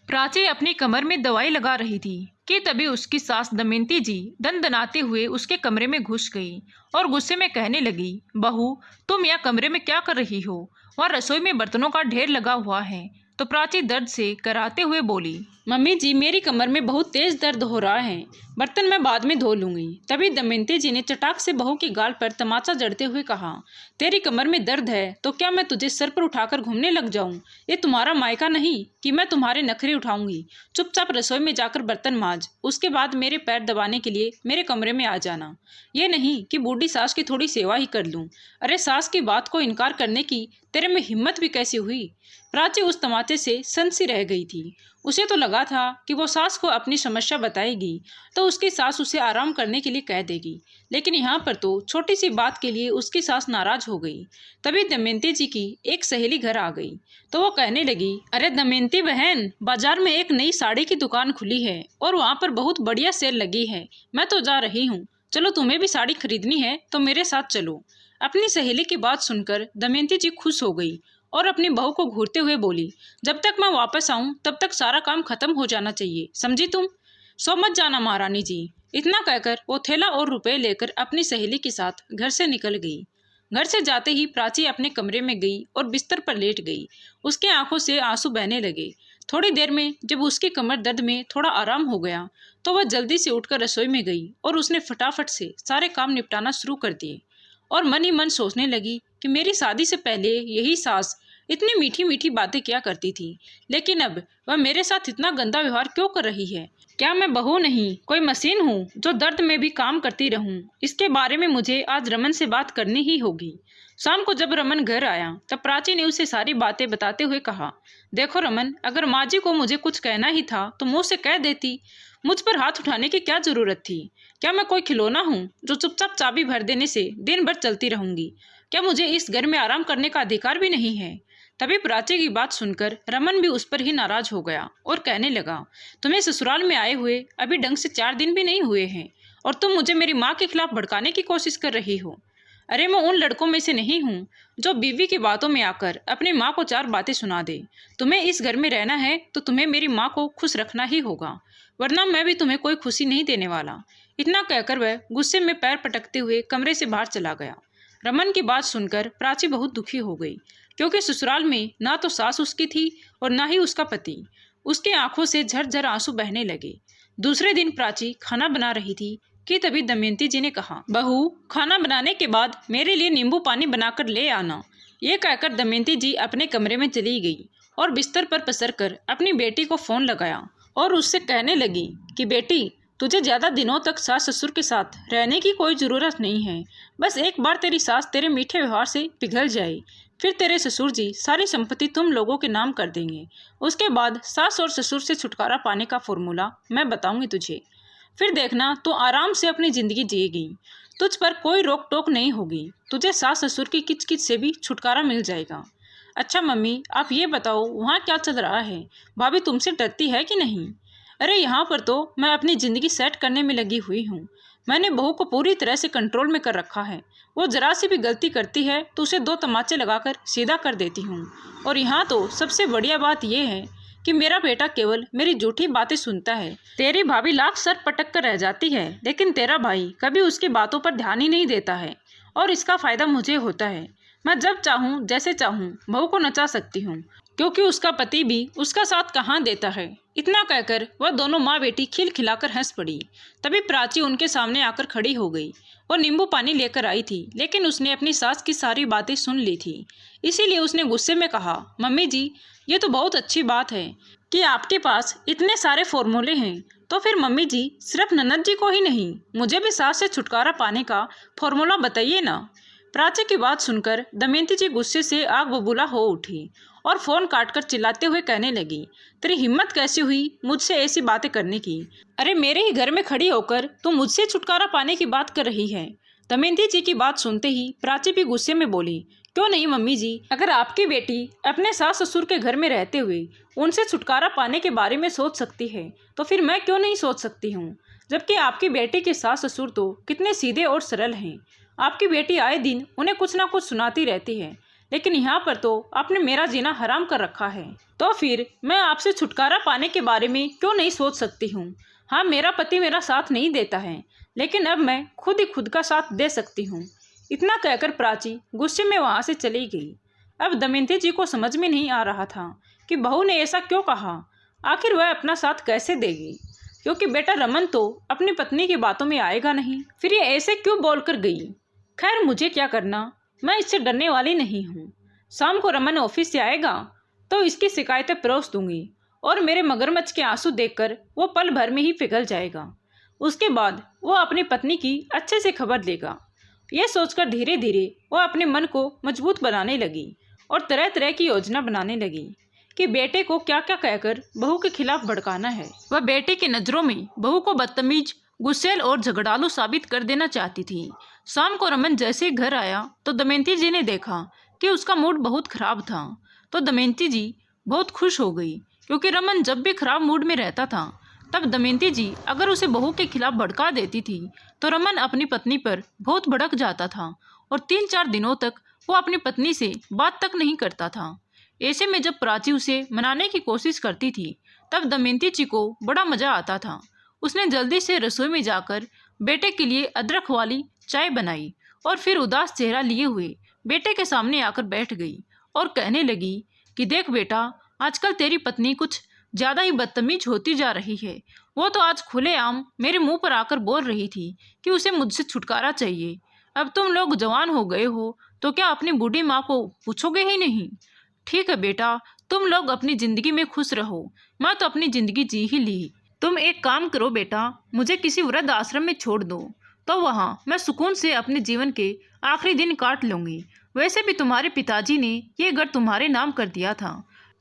प्राची अपनी कमर में दवाई लगा रही थी कि तभी उसकी सास दमयंती जी दनदनाते हुए उसके कमरे में घुस गई और गुस्से में कहने लगी, बहू तुम यहाँ कमरे में क्या कर रही हो? वहाँ रसोई में बर्तनों का ढेर लगा हुआ है। तो प्राची दर्द से कराते हुए बोली, मम्मी जी मेरी कमर में बहुत तेज दर्द हो रहा है, बर्तन मैं बाद में धो लूंगी। तभी दमयंती जी ने चटाक से बहू की गाल पर तमाचा जड़ते हुए कहा, तेरी कमर में दर्द है तो क्या मैं तुझे सर पर उठाकर घूमने लग जाऊं? ये तुम्हारा मायका नहीं कि मैं तुम्हारे नखरे उठाऊंगी। चुपचाप रसोई में जाकर बर्तन मांज, उसके बाद मेरे पैर दबाने के लिए मेरे कमरे में आ जाना। ये नहीं कि बूढ़ी सास की थोड़ी सेवा ही कर लूं। अरे सास की बात को इनकार करने की तेरे में हिम्मत भी कैसी हुई? प्राची उस तमाचे से सनसी रह गई थी। उसे तो लगा था कि वो सास को अपनी समस्या बताएगी तो उसकी सास उसे आराम करने के लिए कह देगी, लेकिन यहाँ पर तो छोटी सी बात के लिए उसकी सास नाराज हो गई। तभी दमयंती जी की एक सहेली घर आ गई तो वो कहने लगी, अरे दमयंती बहन, बाजार में एक नई साड़ी की दुकान खुली है और वहाँ पर बहुत बढ़िया सेल लगी है। मैं तो जा रही हूँ, चलो तुम्हें भी साड़ी खरीदनी है तो मेरे साथ चलो। अपनी सहेली की बात सुनकर दमयंती जी खुश हो गई और अपनी बहू को घूरते हुए बोली, जब तक मैं वापस आऊं तब तक सारा काम खत्म हो जाना चाहिए, समझी तुम? सो मत जाना महारानी जी। इतना कहकर वो थैला और रुपए लेकर अपनी सहेली के साथ घर से निकल गई। घर से जाते ही प्राची अपने कमरे में गई और बिस्तर पर लेट गई। उसके आंखों से आंसू बहने लगे। थोड़ी देर में जब उसकी कमर दर्द में थोड़ा आराम हो गया तो वह जल्दी से उठकर रसोई में गई और उसने फटाफट से सारे काम निपटाना शुरू कर दिए और मन ही मन सोचने लगी कि मेरी शादी से पहले यही सास इतनी मीठी मीठी बातें किया करती थी, लेकिन अब वह मेरे साथ इतना गंदा व्यवहार क्यों कर रही है? क्या मैं बहू नहीं कोई मशीन हूँ जो दर्द में भी काम करती रहूं? इसके बारे में मुझे आज रमन से बात करनी ही होगी। शाम को जब रमन घर आया तब प्राची ने उसे सारी बातें बताते हुए कहा, देखो रमन, अगर माँ जी को मुझे कुछ कहना ही था तो मुँह से कह देती। मुझ पर हाथ उठाने की क्या जरूरत थी? क्या मैं कोई खिलौना हूँ जो चुपचाप चाबी भर देने से दिन भर चलती रहूंगी? क्या मुझे इस घर में आराम करने का अधिकार भी नहीं है? तभी प्राची की बात सुनकर रमन भी उस पर ही नाराज हो गया और कहने लगा, तुम्हें ससुराल में आए हुए अभी ढंग से 4 दिन भी नहीं हुए हैं और तुम मुझे मेरी माँ के खिलाफ भड़काने की कोशिश कर रही हो। अरे मैं उन लड़कों में से नहीं हूँ जो बीवी की बातों में आकर अपनी माँ को 4 बातें सुना दे। तुम्हें इस घर में रहना है तो तुम्हें मेरी माँ को खुश रखना ही होगा, वरना मैं भी तुम्हें कोई खुशी नहीं देने वाला। इतना कहकर वह गुस्से में पैर पटकते हुए कमरे से बाहर चला गया। रमन की बात सुनकर प्राची बहुत दुखी हो गई, क्योंकि ससुराल में ना तो सास उसकी थी और ना ही उसका पति। उसकी आंखों से झरझर आंसू बहने लगे। दूसरे दिन प्राची खाना बना रही थी कि तभी दमयंती जी ने कहा, बहू खाना बनाने के बाद मेरे लिए नींबू पानी बनाकर ले आना। ये कहकर दमयंती जी अपने कमरे में चली गई और बिस्तर पर पसर कर अपनी बेटी को फोन लगाया और उससे कहने लगी कि बेटी, तुझे ज्यादा दिनों तक सास ससुर के साथ रहने की कोई जरूरत नहीं है। बस एक बार तेरी सास तेरे मीठे व्यवहार से पिघल जाए, फिर तेरे ससुर जी सारी संपत्ति तुम लोगों के नाम कर देंगे। उसके बाद सास और ससुर से छुटकारा पाने का फॉर्मूला मैं बताऊंगी तुझे। फिर देखना तो आराम से अपनी जिंदगी जिएगी। तुझ पर कोई रोक टोक नहीं होगी। तुझे सास ससुर की किचकिच से भी छुटकारा मिल जाएगा। अच्छा मम्मी, आप ये बताओ वहाँ क्या चल रहा है? भाभी तुमसे डरती है कि नहीं? अरे यहाँ पर तो मैं अपनी ज़िंदगी सेट करने में लगी हुई हूँ। मैंने बहू को पूरी तरह से कंट्रोल में कर रखा है। वो जरा सी भी गलती करती है तो उसे 2 तमाचे लगाकर सीधा कर देती हूँ। और यहाँ तो सबसे बढ़िया बात यह है कि मेरा बेटा केवल मेरी झूठी बातें सुनता है। तेरी भाभी लाख सर पटक कर रह जाती है, लेकिन तेरा भाई कभी उसकी बातों पर ध्यान ही नहीं देता है और इसका फ़ायदा मुझे होता है। मैं जब चाहूँ जैसे चाहूँ बहू को नचा सकती हूँ, क्योंकि उसका पति भी उसका साथ कहाँ देता है। इतना कहकर वह दोनों माँ बेटी खिलखिलाकर हंस पड़ी। तभी प्राची उनके सामने आकर खड़ी हो गई। वो नींबू पानी लेकर आई थी, लेकिन उसने अपनी सास की सारी बातें सुन ली थी, इसीलिए उसने गुस्से में कहा, मम्मी जी ये तो बहुत अच्छी बात है कि आपके पास इतने सारे फॉर्मूले हैं, तो फिर मम्मी जी सिर्फ ननद जी को ही नहीं मुझे भी सास से छुटकारा पाने का फॉर्मूला बताइए ना। प्राची की बात सुनकर दमयंती जी गुस्से से आग बबूला हो उठी और फोन काटकर चिल्लाते हुए कहने लगी, तेरी हिम्मत कैसी हुई मुझसे ऐसी बातें करने की? अरे मेरे ही घर में खड़ी होकर तुम मुझसे छुटकारा पाने की बात कर रही है। दमयंती जी की बात सुनते ही प्राची भी गुस्से में बोली, क्यों नहीं मम्मी जी, अगर आपकी बेटी अपने सास ससुर के घर में रहते हुए उनसे छुटकारा पाने के बारे में सोच सकती है तो फिर मैं क्यों नहीं सोच सकती हूँ? जबकि आपकी बेटी के सास ससुर तो कितने सीधे और सरल हैं। आपकी बेटी आए दिन उन्हें कुछ ना कुछ सुनाती रहती है, लेकिन यहाँ पर तो आपने मेरा जीना हराम कर रखा है। तो फिर मैं आपसे छुटकारा पाने के बारे में क्यों नहीं सोच सकती हूँ? हाँ, मेरा पति मेरा साथ नहीं देता है, लेकिन अब मैं खुद ही खुद का साथ दे सकती हूँ। इतना कहकर प्राची गुस्से में वहाँ से चली गई। अब दमयंती जी को समझ में नहीं आ रहा था कि बहू ने ऐसा क्यों कहा। आखिर वह अपना साथ कैसे देगी, क्योंकि बेटा रमन तो अपनी पत्नी की बातों में आएगा नहीं। फिर ये ऐसे क्यों बोलकर गई? खैर, मुझे क्या करना, मैं इससे डरने वाली नहीं हूँ। शाम को रमन ऑफिस से आएगा तो इसकी शिकायतें परोस दूंगी और मेरे मगरमच्छ के आंसू देखकर वो पल भर में ही पिघल जाएगा। उसके बाद वो अपनी पत्नी की अच्छे से खबर लेगा। ये सोचकर धीरे धीरे वो अपने मन को मजबूत बनाने लगी और तरह तरह की योजना बनाने लगी कि बेटे को क्या क्या कहकर बहू के खिलाफ भड़काना है। वह बेटे की नज़रों में बहू को बदतमीज, गुस्सैल और झगड़ालू साबित कर देना चाहती थी। शाम को रमन जैसे ही घर आया तो दमयंती जी ने देखा कि उसका मूड बहुत खराब था। तो दमयंती जी बहुत खुश हो गई, क्योंकि रमन जब भी खराब मूड में रहता था तब दमयंती जी अगर उसे बहू के खिलाफ भड़का देती थी तो रमन अपनी पत्नी पर बहुत भड़क जाता था और 3-4 दिनों तक वो अपनी पत्नी से बात तक नहीं करता था। ऐसे में जब प्राची उसे मनाने की कोशिश करती थी तब दमयंती जी को बड़ा मजा आता था। उसने जल्दी से रसोई में जाकर बेटे के लिए अदरक वाली चाय बनाई और फिर उदास चेहरा लिए हुए बेटे के सामने आकर बैठ गई और कहने लगी कि देख बेटा, आजकल तेरी पत्नी कुछ ज़्यादा ही बदतमीज होती जा रही है। वो तो आज खुलेआम मेरे मुंह पर आकर बोल रही थी कि उसे मुझसे छुटकारा चाहिए। अब तुम लोग जवान हो गए हो तो क्या अपनी बूढ़ी माँ को पूछोगे ही नहीं? ठीक है बेटा, तुम लोग अपनी ज़िंदगी में खुश रहो, मैं तो अपनी ज़िंदगी जी ही ली। तुम एक काम करो बेटा, मुझे किसी वृद्ध आश्रम में छोड़ दो, तो वहाँ मैं सुकून से अपने जीवन के आखिरी दिन काट लूँगी। वैसे भी तुम्हारे पिताजी ने ये घर तुम्हारे नाम कर दिया था,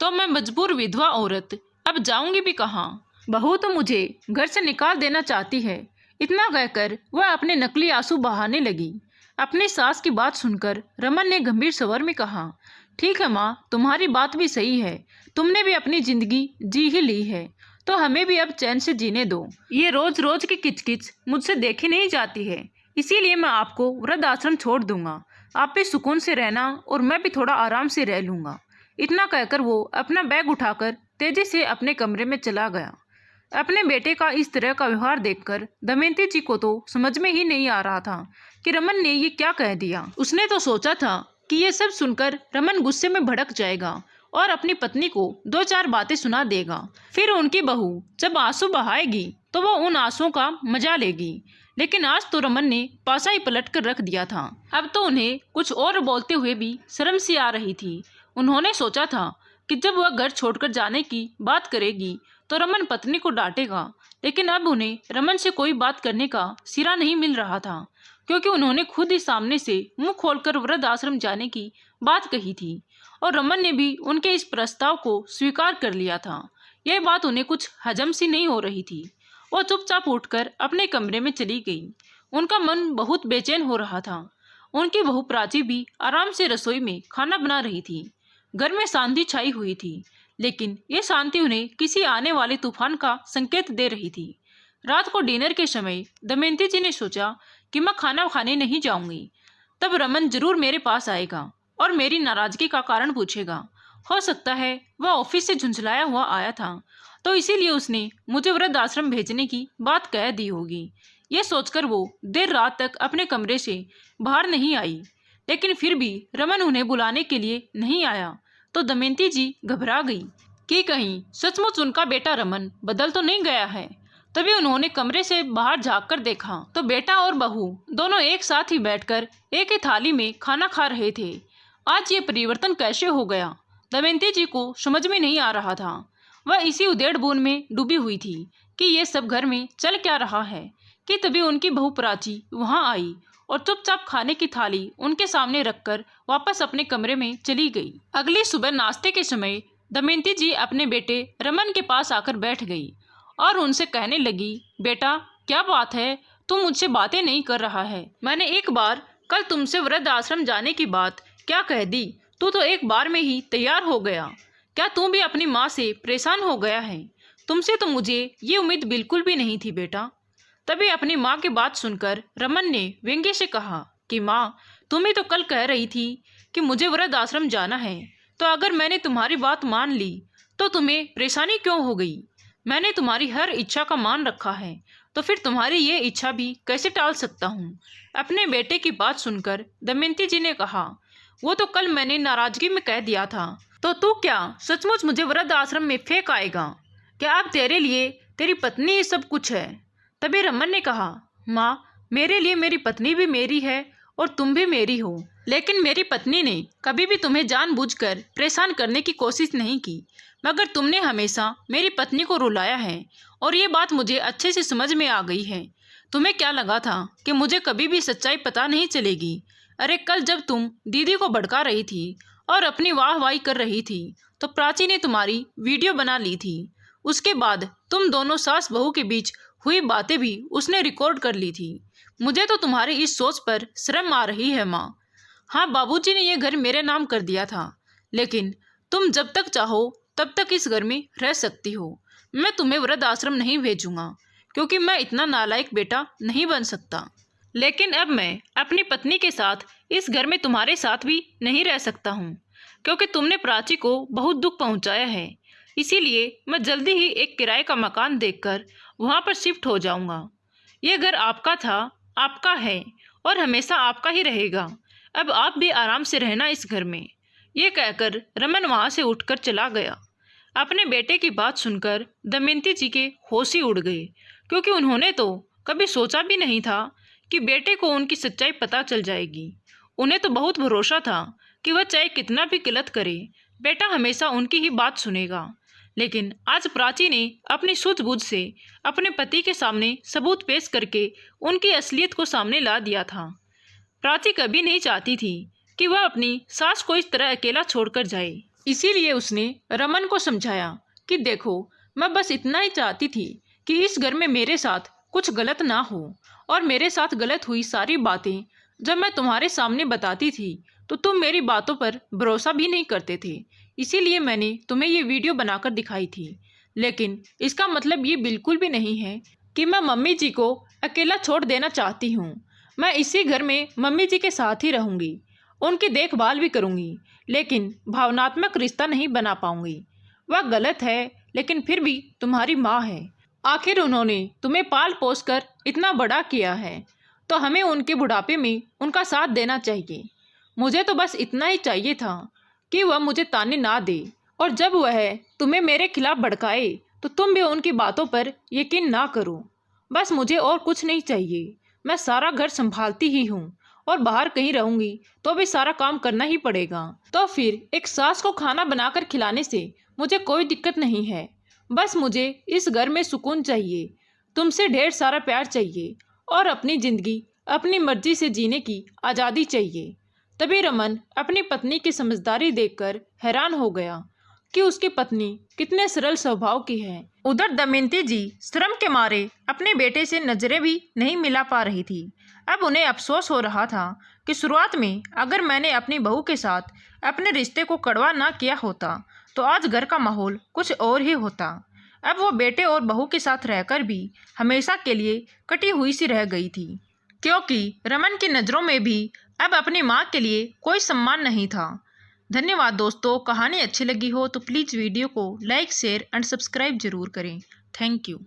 तो मैं मजबूर विधवा औरत अब जाऊंगी भी कहाँ? बहू तो मुझे घर से निकाल देना चाहती है। इतना कहकर वह अपने नकली आंसू बहाने लगी। अपनी सास की बात सुनकर रमन ने गंभीर स्वर में कहा, ठीक है माँ, तुम्हारी बात भी सही है। तुमने भी अपनी जिंदगी जी ही ली है, तो हमें भी अब चैन से जीने दो। ये रोज रोज की किचकिच मुझसे देखी नहीं जाती है, इसीलिए मैं आपको वृद्ध आश्रम छोड़ दूंगा। आप भी सुकून से रहना और मैं भी थोड़ा आराम से रह लूँगा। इतना कहकर वो अपना बैग उठाकर तेजी से अपने कमरे में चला गया। अपने बेटे का इस तरह का व्यवहार देखकर दमयंती जी को तो समझ में ही नहीं आ रहा था कि रमन ने ये क्या कह दिया। उसने तो सोचा था कि ये सब सुनकर रमन गुस्से में भड़क जाएगा और अपनी पत्नी को 2-4 बातें सुना देगा। फिर उनकी बहू जब आंसू बहाएगी तो वो उन आंसुओं का मजा लेगी। लेकिन आज तो रमन ने पासा ही पलट कर रख दिया था। अब तो उन्हें कुछ और बोलते हुए भी शर्म सी आ रही थी। उन्होंने सोचा था कि जब वह घर छोड़कर जाने की बात करेगी तो रमन पत्नी को डांटेगा, लेकिन अब उन्हें रमन से कोई बात करने का सिरा नहीं मिल रहा था, क्योंकि उन्होंने खुद ही सामने से मुंह खोलकर वृद्ध आश्रम जाने की बात कही थी और रमन ने भी उनके इस प्रस्ताव को स्वीकार कर लिया था। यह बात उन्हें कुछ हजम सी नहीं हो रही थी। वो चुपचाप उठकर अपने कमरे में चली गई। उनका मन बहुत बेचैन हो रहा था। उनकी बहू प्राची भी आराम से रसोई में खाना बना रही थी। घर में शांति छाई हुई थी, लेकिन ये शांति उन्हें किसी आने वाले तूफान का संकेत दे रही थी। रात को डिनर के समय दमयंती जी ने सोचा कि मैं खाना खाने नहीं जाऊंगी, तब रमन जरूर मेरे पास आएगा और मेरी नाराजगी का कारण पूछेगा। हो सकता है वह ऑफिस से झुंझलाया हुआ आया था, तो इसीलिए उसने मुझे वृद्ध आश्रम भेजने की बात कह दी होगी। ये सोचकर वो देर रात तक अपने कमरे से बाहर नहीं आई, लेकिन फिर भी रमन उन्हें बुलाने के लिए नहीं आया तो दमयंती जी घबरा गई कि कहीं सचमुच उनका बेटा रमन बदल तो नहीं गया है। तभी उन्होंने कमरे से बाहर झांककर देखा तो बेटा और बहू दोनों एक साथ ही बैठकर एक ही थाली में खाना खा रहे थे। आज ये परिवर्तन कैसे हो गया, दमयंती जी को समझ में नहीं आ रहा था। वह इसी उधेड़-बुन में डूबी हुई थी कि ये सब घर में चल क्या रहा है, कि तभी उनकी बहू प्राची वहां आई और चुपचाप खाने की थाली उनके सामने रखकर वापस अपने कमरे में चली गई। अगली सुबह नाश्ते के समय दमयंती जी अपने बेटे रमन के पास आकर बैठ गई और उनसे कहने लगी, बेटा क्या बात है, तुम मुझसे बातें नहीं कर रहा है। मैंने एक बार कल तुमसे वृद्ध आश्रम जाने की बात क्या कह दी, तू तो एक बार में ही तैयार हो गया। क्या तू भी अपनी माँ से परेशान हो गया है? तुमसे तो मुझे ये उम्मीद बिल्कुल भी नहीं थी बेटा। तभी अपनी माँ की बात सुनकर रमन ने व्यंग्य से कहा कि माँ, तुम ही तो कल कह रही थी कि मुझे वृद्ध आश्रम जाना है, तो अगर मैंने तुम्हारी बात मान ली तो तुम्हें परेशानी क्यों हो गई? मैंने तुम्हारी हर इच्छा का मान रखा है, तो फिर तुम्हारी ये इच्छा भी कैसे टाल सकता हूँ? अपने बेटे की बात सुनकर दमयंती जी ने कहा, वो तो कल मैंने नाराजगी में कह दिया था, तो तू क्या सचमुच मुझे वृद्ध आश्रम में फेंक आएगा? क्या अब तेरे लिए तेरी पत्नी ही सब कुछ है? तभी रमन ने कहा, माँ, मेरे लिए मेरी पत्नी भी मेरी है और तुम भी मेरी हो, लेकिन मेरी पत्नी ने कभी भी तुम्हें जानबूझकर परेशान करने की कोशिश नहीं की, मगर तुमने हमेशा मेरी पत्नी को रुलाया है और ये बात मुझे अच्छे से समझ में आ गई है। तुम्हें क्या लगा था कि मुझे कभी भी सच्चाई पता नहीं चलेगी? अरे कल जब तुम दीदी को भड़का रही थी और अपनी वाहवाही कर रही थी, तो प्राची ने तुम्हारी वीडियो बना ली थी। उसके बाद तुम दोनों सास बहू के बीच हुई बातें भी उसने रिकॉर्ड कर ली थी। मुझे तो तुम्हारी इस सोच पर शर्म आ रही है माँ। हाँ, बाबूजी ने यह घर मेरे नाम कर दिया था, लेकिन तुम जब तक चाहो तब तक इस घर में रह सकती हो। मैं तुम्हें वृद्ध आश्रम नहीं भेजूंगा, क्योंकि मैं इतना नालायक बेटा नहीं बन सकता। लेकिन अब मैं अपनी पत्नी के साथ इस घर में तुम्हारे साथ भी नहीं रह सकता हूँ, क्योंकि तुमने प्राची को बहुत दुख पहुँचाया है। इसीलिए मैं जल्दी ही एक किराए का मकान देखकर वहाँ पर शिफ्ट हो जाऊँगा। ये घर आपका था, आपका है और हमेशा आपका ही रहेगा। अब आप भी आराम से रहना इस घर में। ये कहकर रमन वहाँ से उठकर चला गया। अपने बेटे की बात सुनकर दमयंती जी के होश ही उड़ गए, क्योंकि उन्होंने तो कभी सोचा भी नहीं था कि बेटे को उनकी सच्चाई पता चल जाएगी। उन्हें तो बहुत भरोसा था कि वह चाहे कितना भी गलत करे, बेटा हमेशा उनकी ही बात सुनेगा। लेकिन आज प्राची ने अपनी सूझबूझ से अपने पति के सामने सबूत पेश करके उनकी असलियत को सामने ला दिया था। प्राची कभी नहीं चाहती थी कि वह अपनी सास को इस तरह अकेला छोड़कर जाए। इसीलिए उसने रमन को समझाया कि देखो, मैं बस इतना ही चाहती थी कि इस घर में मेरे साथ कुछ गलत ना हो, और मेरे साथ गलत हुई सारी बातें जब मैं तुम्हारे सामने बताती थी तो तुम मेरी बातों पर भरोसा भी नहीं करते थे। इसीलिए मैंने तुम्हें ये वीडियो बनाकर दिखाई थी। लेकिन इसका मतलब ये बिल्कुल भी नहीं है कि मैं मम्मी जी को अकेला छोड़ देना चाहती हूँ। मैं इसी घर में मम्मी जी के साथ ही रहूँगी, उनकी देखभाल भी करूँगी, लेकिन भावनात्मक रिश्ता नहीं बना पाऊँगी। वह गलत है, लेकिन फिर भी तुम्हारी माँ है। आखिर उन्होंने तुम्हें पाल पोस कर इतना बड़ा किया है, तो हमें उनके बुढ़ापे में उनका साथ देना चाहिए। मुझे तो बस इतना ही चाहिए था कि वह मुझे ताने ना दे, और जब वह तुम्हें मेरे खिलाफ भड़काए तो तुम भी उनकी बातों पर यकीन ना करो। बस मुझे और कुछ नहीं चाहिए। मैं सारा घर संभालती ही हूँ, और बाहर कहीं रहूँगी तो भी सारा काम करना ही पड़ेगा। तो फिर एक सास को खाना बनाकर खिलाने से मुझे कोई दिक्कत नहीं है। बस मुझे इस घर में सुकून चाहिए, तुमसे ढेर सारा प्यार चाहिए, और अपनी ज़िंदगी अपनी मर्जी से जीने की आज़ादी चाहिए। तभी रमन अपनी पत्नी की समझदारी देखकर हैरान हो गया कि उसकी पत्नी कितने सरल स्वभाव की है। उधर दमयंती जी शर्म के मारे अपने बेटे से नजरें भी नहीं मिला पा रही थी। अब उन्हें अफसोस हो रहा था कि शुरुआत में अगर मैंने अपनी बहू के साथ अपने रिश्ते को कड़वा ना किया होता तो आज घर का माहौल कुछ और ही होता। अब वो बेटे और बहू के साथ रहकर भी हमेशा के लिए कटी हुई सी रह गई थी, क्योंकि रमन की नज़रों में भी अब अपनी माँ के लिए कोई सम्मान नहीं था। धन्यवाद दोस्तों। कहानी अच्छी लगी हो तो प्लीज़ वीडियो को लाइक, शेयर एंड सब्सक्राइब जरूर करें। Thank you.